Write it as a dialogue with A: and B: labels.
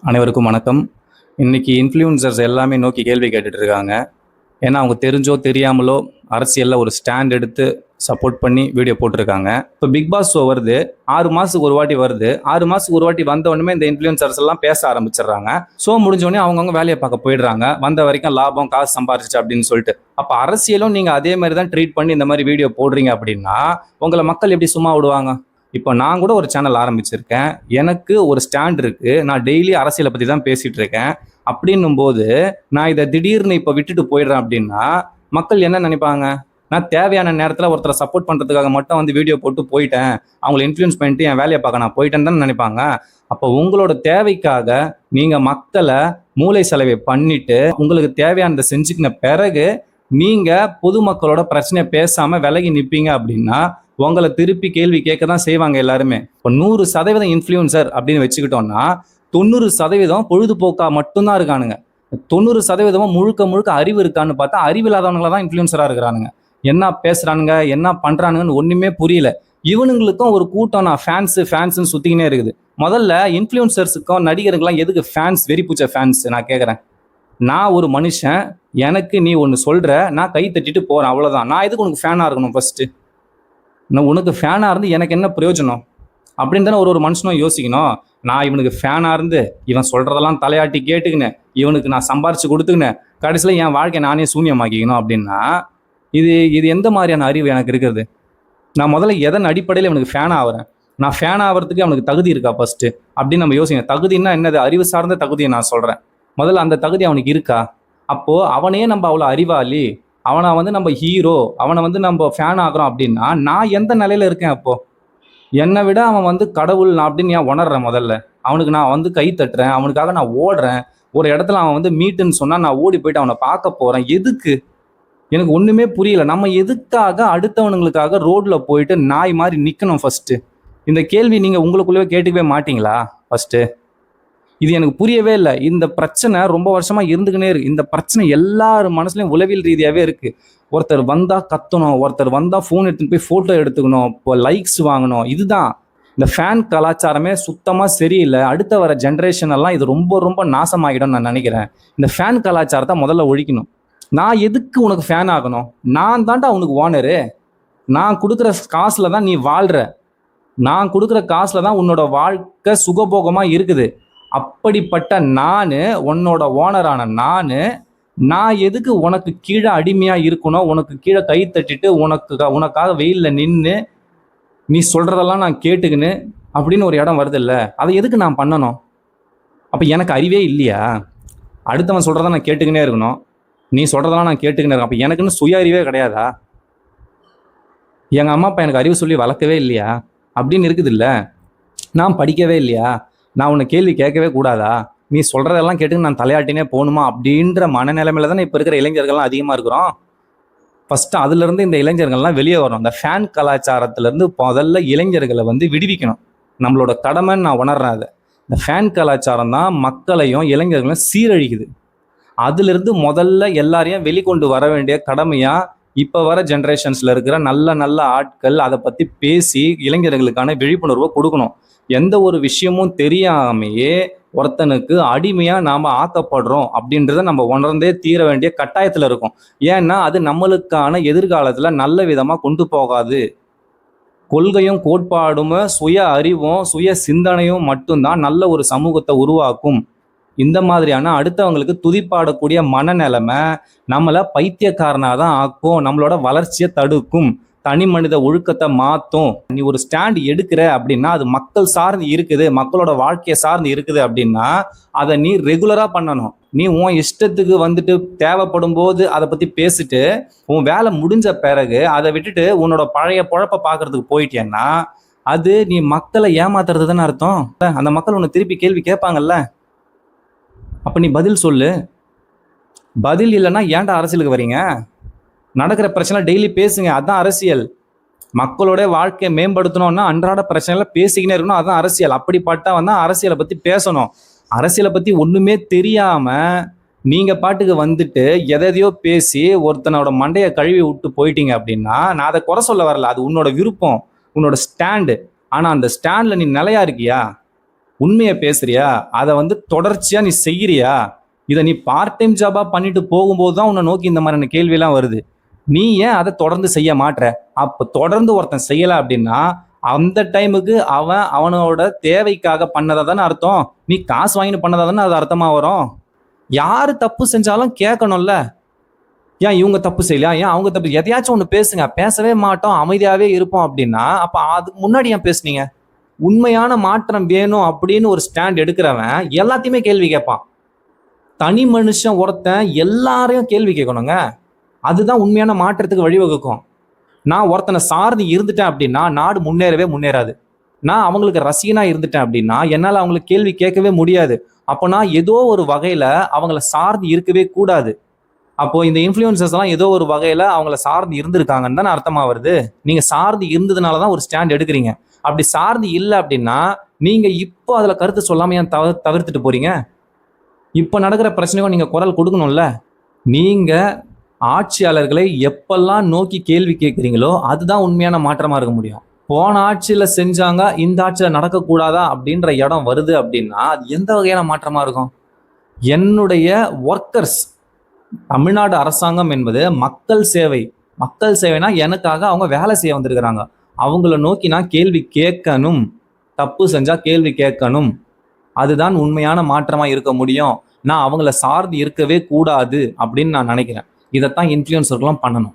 A: அனைவருக்கும் வணக்கம். இன்னைக்கு இன்ஃப்ளூயன்சர்ஸ் எல்லாமே நோக்கி கேள்வி கேட்டுட்டு இருக்காங்க. ஏன்னா அவங்க தெரிஞ்சோ தெரியாமலோ அரசியலில் ஒரு ஸ்டாண்ட் எடுத்து சப்போர்ட் பண்ணி வீடியோ போட்டிருக்காங்க. இப்போ பிக் பாஸ் ஷோ வருது, 6 மாதத்துக்கு ஒரு வாட்டி வருது. 6 மாதத்துக்கு ஒரு வாட்டி வந்த உடனே இந்த இன்ஃப்ளூயன்சர்ஸ் எல்லாம் பேச ஆரம்பிச்சிடுறாங்க. ஷோ முடிஞ்ச உடனே அவங்கவுங்க வேலையை பார்க்க போயிடுறாங்க. வந்த வரைக்கும் லாபம் காசு சம்பாரிச்சு அப்படின்னு சொல்லிட்டு. அப்போ அரசியலும் நீங்கள் அதே மாதிரி தான் ட்ரீட் பண்ணி இந்த மாதிரி வீடியோ போடுறீங்க அப்படின்னா உங்களை மக்கள் எப்படி சும்மா விடுவாங்க? இப்போ நான் கூட ஒரு சேனல் ஆரம்பிச்சிருக்கேன். எனக்கு ஒரு ஸ்டாண்ட் இருக்கு. நான் டெய்லி அரசியலை பற்றி தான் பேசிட்டு இருக்கேன். அப்படின்னும் போது நான் இதை திடீர்னு இப்போ விட்டுட்டு போயிடுறேன் அப்படின்னா மக்கள் என்ன நினைப்பாங்க? நான் தேவையான நேரத்தில் ஒருத்தரை சப்போர்ட் பண்ணுறதுக்காக மட்டும் வந்து வீடியோ போட்டு போயிட்டேன், அவங்களை இன்ஃப்ளூயன்ஸ் பண்ணிட்டு என் வேலையை பார்க்க நான் போயிட்டேன்னு தான் நினைப்பாங்க. அப்போ உங்களோட தேவைக்காக நீங்கள் மக்களை மூளை செலவை பண்ணிட்டு உங்களுக்கு தேவையானதை செஞ்சுக்கின பிறகு நீங்கள் பொதுமக்களோட பிரச்சனையை பேசாமல் விலகி நிற்பீங்க அப்படின்னா உங்களை திருப்பி கேள்வி கேட்க தான் செய்வாங்க எல்லாருமே. இப்போ 100% இன்ஃப்ளூயன்சர் அப்படின்னு வச்சுக்கிட்டோம்னா 90% பொழுதுபோக்கா மட்டும்தான் இருக்கானுங்க. 90% முழுக்க முழுக்க அறிவு இருக்கான்னு பார்த்தா அறிவில்லாதவங்கள தான் இன்ஃப்ளூயன்சரா இருக்கிறானுங்க. என்ன பேசுறானுங்க, என்ன பண்றானுங்கன்னு ஒண்ணுமே புரியல. இவனுங்களுக்கும் ஒரு கூட்டம் நான் ஃபேன்ஸ்ன்னு சுத்திக்கினே இருக்குது. முதல்ல இன்ஃப்ளூயன்சர்ஸுக்கும் நடிகருக்கெல்லாம் எதுக்கு ஃபேன்ஸ், வெறி பூச்ச ஃபேன்ஸ்? நான் கேட்குறேன். நான் ஒரு மனுஷன், எனக்கு நீ ஒன்று சொல்ற, நான் கை தட்டிட்டு போறேன், அவ்வளோதான். நான் எதுக்கு உனக்கு ஃபேனா இருக்கணும்? ஃபர்ஸ்ட் நான் உனக்கு ஃபேனாக இருந்து எனக்கு என்ன பிரயோஜனம் அப்படின்னு தானே ஒரு மனுஷனும் யோசிக்கணும். நான் இவனுக்கு ஃபேனாக இருந்து இவன் சொல்கிறதெல்லாம் தலையாட்டி கேட்டுக்கினேன், இவனுக்கு நான் சம்பாரித்து கொடுத்துக்கினேன், கடைசியில் என் வாழ்க்கையை நானே சூன்யமாக்கிக்கணும் அப்படின்னா இது இது எந்த மாதிரியான அறிவு எனக்கு இருக்கிறது? நான் முதல்ல எதன் அடிப்படையில் இவனுக்கு ஃபேன் ஆகிறேன்? நான் ஃபேன் ஆகிறதுக்கு அவனுக்கு தகுதி இருக்கா ஃபஸ்ட்டு அப்படின்னு நம்ம யோசிக்கணும். தகுதின்னா என்னது? அறிவு சார்ந்த தகுதியை நான் சொல்கிறேன். முதல்ல அந்த தகுதி அவனுக்கு இருக்கா? அப்போது அவனே நம்ம அவ்வளோ அறிவாளி, அவனை வந்து நம்ம ஹீரோ, அவனை வந்து நம்ம ஃபேன் ஆகிறோம் அப்படின்னா நான் எந்த நிலையில இருக்கேன்? அப்போ என்னை விட அவன் வந்து கடவுள் நான் அப்படின்னு ஏன் உணர்றேன்? முதல்ல அவனுக்கு நான் வந்து கை தட்டுறேன், அவனுக்காக நான் ஓடுறேன். ஒரு இடத்துல அவன் வந்து மீட்டுன்னு சொன்னா நான் ஓடி போயிட்டு அவனை பார்க்க போறேன். எதுக்கு? எனக்கு ஒண்ணுமே புரியல. நம்ம எதுக்காக அடுத்தவனுங்களுக்காக ரோட்ல போயிட்டு நாய் மாதிரி நிக்கணும்? ஃபர்ஸ்ட் இந்த கேள்வி நீங்க உங்களுக்குள்ளவே கேட்டுக்கவே மாட்டீங்களா? ஃபர்ஸ்ட் இது எனக்கு புரியவே இல்லை. இந்த பிரச்சனை ரொம்ப வருஷமா இருந்துக்கினே இருக்கு. இந்த பிரச்சனை எல்லார் மனசுலையும் உளவியல் ரீதியாகவே இருக்கு. ஒருத்தர் வந்தா கத்தணும், ஒருத்தர் வந்தா ஃபோன் எடுத்துட்டு போய் ஃபோட்டோ எடுத்துக்கணும், இப்போ லைக்ஸ் வாங்கணும். இதுதான் இந்த ஃபேன் கலாச்சாரமே சுத்தமாக சரியில்லை. அடுத்த வர ஜென்ரேஷன் எல்லாம் இது ரொம்ப ரொம்ப நாசமாகிடும் நான் நினைக்கிறேன். இந்த ஃபேன் கலாச்சாரத்தை முதல்ல ஒழிக்கணும். நான் எதுக்கு உனக்கு ஃபேன் ஆகணும்? நான் தாண்டா உனக்கு ஓனரு. நான் கொடுக்குற காசுல தான் நீ வாழ்ற. நான் கொடுக்குற காசுல தான் உன்னோட வாழ்க்கை சுகபோகமாக இருக்குது. அப்படிப்பட்ட நான், உன்னோட ஓனரான நான் எதுக்கு உனக்கு கீழே அடிமையா இருக்கணும்? உனக்கு கீழே கை தட்டிட்டு உனக்காக வெயில்ல நின்று நீ சொல்றதெல்லாம் நான் கேட்டுக்கின்னு அப்படின்னு ஒரு இடம் வருது இல்லை? அதை எதுக்கு நான் பண்ணணும்? அப்ப எனக்கு அறிவே இல்லையா? அடுத்தவன் சொல்றத நான் கேட்டுக்கினே இருக்கணும், நீ சொல்றதெல்லாம் நான் கேட்டுக்கினே இருக்கணும். அப்ப எனக்குன்னு சுய அறிவே கிடையாதா? எங்க அம்மா அப்பா எனக்கு அறிவு சொல்லி வளர்க்கவே இல்லையா அப்படின்னு இருக்குது இல்ல? நான் படிக்கவே இல்லையா? நான் உன்னை கேள்வி கேட்கவே கூடாதா? நீ சொல்றதெல்லாம் கேட்டு நான் தலையாட்டினே போகணுமா அப்படின்ற மனநிலைமையில தானே இப்போ இருக்கிற இளைஞர்கள்லாம் அதிகமாக இருக்கிறோம். ஃபர்ஸ்ட் அதுல இருந்து இந்த இளைஞர்கள்லாம் வெளியே வரணும். இந்த ஃபேன் கலாச்சாரத்திலேருந்து முதல்ல இளைஞர்களை வந்து விடுவிக்கணும். நம்மளோட கடமைன்னு நான் உணர்றேன். அதை இந்த ஃபேன் கலாச்சாரம் தான் மக்களையும் இளைஞர்களையும் சீரழிக்குது. அதிலிருந்து முதல்ல எல்லாரையும் வெளிக்கொண்டு வர வேண்டிய கடமையா இப்போ வர ஜென்ரேஷன்ஸ்ல இருக்கிற நல்ல நல்ல ஆட்கள் அதை பற்றி பேசி இளைஞர்களுக்கான விழிப்புணர்வை கொடுக்கணும். எந்த ஒரு விஷயமும் தெரியாமையே ஒருத்தனுக்கு அடிமையா நாம ஆக்கப்படுறோம் அப்படின்றத நம்ம உணர்ந்தே தீர வேண்டிய கட்டாயத்துல இருக்கும். ஏன்னா அது நம்மளுக்கான எதிர்காலத்துல நல்ல விதமா கொண்டு போகாது. கொள்கையும் கோட்பாடும் சுய அறிவும் சுய சிந்தனையும் மட்டும்தான் நல்ல ஒரு சமூகத்தை உருவாக்கும். இந்த மாதிரியான அடுத்தவங்களுக்கு துதிப்பாடக்கூடிய மனநிலைமை நம்மளை பைத்தியக்காரனாக தான் ஆக்கும், நம்மளோட வளர்ச்சியை தடுக்கும், தனி மனித ஒழுக்கத்தை மாற்றும். நீ ஒரு ஸ்டாண்ட் எடுக்கிற அப்படின்னா அது மக்கள் சார்ந்து இருக்குது, மக்களோட வாழ்க்கையை சார்ந்து இருக்குது அப்படின்னா அதை நீ ரெகுலராக பண்ணணும். நீ உன் இஷ்டத்துக்கு வந்துட்டு தேவைப்படும் போது அதை பற்றி பேசிட்டு உன் வேலை முடிஞ்ச பிறகு அதை விட்டுட்டு உன்னோட பழைய பொழப்பை பார்க்கறதுக்கு போயிட்டேன்னா அது நீ மக்களை ஏமாத்துறது தானே அர்த்தம். அந்த மக்கள் உன்னை திருப்பி கேள்வி கேட்பாங்கல்ல, அப்போ நீ பதில் சொல்லு. பதில் இல்லைன்னா ஏன்டா அரசியலுக்கு வரீங்க? நடக்கிற பிரச்சனை டெய்லி பேசுங்க, அதுதான் அரசியல். மக்களோட வாழ்க்கையை மேம்படுத்தணும்னா அன்றாட பிரச்சனைல பேசிக்கினே இருக்கணும், அதுதான் அரசியல். அப்படிப்பட்டா வந்து அரசியலை பற்றி பேசணும். அரசியலை பற்றி ஒன்றுமே தெரியாமல் நீங்கள் பாட்டுக்கு வந்துட்டு எதையோ பேசி ஒருத்தனோட மண்டையை கழுவி விட்டு போயிட்டீங்க அப்படின்னா நான் அதை குறை சொல்ல வரல, அது உன்னோட விருப்பம், உன்னோட ஸ்டாண்டு. ஆனால் அந்த ஸ்டாண்டில் நீ நிலையா இருக்கியா? உண்மையை பேசுறியா? அதை வந்து தொடர்ச்சியா நீ செய்யறியா? இதை நீ பார்ட் டைம் ஜாபா பண்ணிட்டு போகும்போது தான் உன்னை நோக்கி இந்த மாதிரியான கேள்வியெல்லாம் வருது. நீ ஏன் அதை தொடர்ந்து செய்ய மாட்ற? அப்ப தொடர்ந்து ஒருத்தன் செய்யல அப்படின்னா அந்த டைமுக்கு அவன் அவனோட தேவைக்காக பண்ணதா தானே அர்த்தம். நீ காசு வாங்கிட்டு பண்ணதா தானே அது அர்த்தமா வரும். யாரு தப்பு செஞ்சாலும் கேட்கணும்ல. ஏன் இவங்க தப்பு செய்யலையா, ஏன் அவங்க தப்பு, எதையாச்சும் ஒன்று பேசுங்க. பேசவே மாட்டோம், அமைதியாவே இருப்போம் அப்படின்னா அப்ப அதுக்கு முன்னாடி ஏன் பேசுனீங்க? உண்மையான மாற்றம் வேணும் அப்படின்னு ஒரு ஸ்டாண்ட் எடுக்கிறவன் எல்லாத்தையுமே கேள்வி கேட்பான். தனி மனுஷன் ஒருத்தன் எல்லாரையும் கேள்வி கேட்கணுங்க. அதுதான் உண்மையான மாற்றத்துக்கு வழிவகுக்கும். நான் ஒருத்தனை சார்ந்து இருந்துட்டேன் அப்படின்னா நாடு முன்னேறவே முன்னேறாது. நான் அவங்களுக்கு ரசிகனா இருந்துட்டேன் அப்படின்னா என்னால் அவங்களுக்கு கேள்வி கேட்கவே முடியாது. அப்போ நான் ஏதோ ஒரு வகையில அவங்கள சார்ந்து இருக்கவே கூடாது. அப்போ இந்த இன்ஃப்ளூயன்சர்ஸ் எல்லாம் ஏதோ ஒரு வகையில அவங்கள சார்ந்து இருந்திருக்காங்கன்னு தானே அர்த்தமா வருது. நீங்க சார்ந்து இருந்ததுனால தான் ஒரு ஸ்டாண்ட் எடுக்கிறீங்க. அப்படி சார்ந்து இல்லை அப்படின்னா நீங்க இப்போ அதுல கருத்து சொல்லாம ஏன் தவிர்த்துட்டு போறீங்க? இப்போ நடக்கிற பிரச்சனைக்கும் நீங்க குரல் கொடுக்கணும்ல. நீங்க ஆட்சியாளர்களை எப்பெல்லாம் நோக்கி கேள்வி கேட்குறீங்களோ அதுதான் உண்மையான மாற்றமா இருக்க முடியும். போன ஆட்சியில செஞ்சாங்க, இந்த ஆட்சியில நடக்கக்கூடாதா அப்படின்ற இடம் வருது அப்படின்னா அது எந்த வகையான மாற்றமா இருக்கும்? என்னுடைய ஒர்க்கர்ஸ், தமிழ்நாடு அரசாங்கம் என்பது மக்கள் சேவை. மக்கள் சேவைனா எனக்காக அவங்க வேலை செய்ய வந்திருக்கிறாங்க. அவங்கள நோக்கி நான் கேள்வி கேட்கணும். தப்பு செஞ்சா கேள்வி கேட்கணும். அதுதான் உண்மையான மாற்றமா இருக்க முடியும். நான் அவங்கள சார்ந்து இருக்கவே கூடாது அப்படின்னு நான் நினைக்கிறேன். இதைத்தான் இன்ஃப்ளூயன்சர்களும் பண்ணணும்.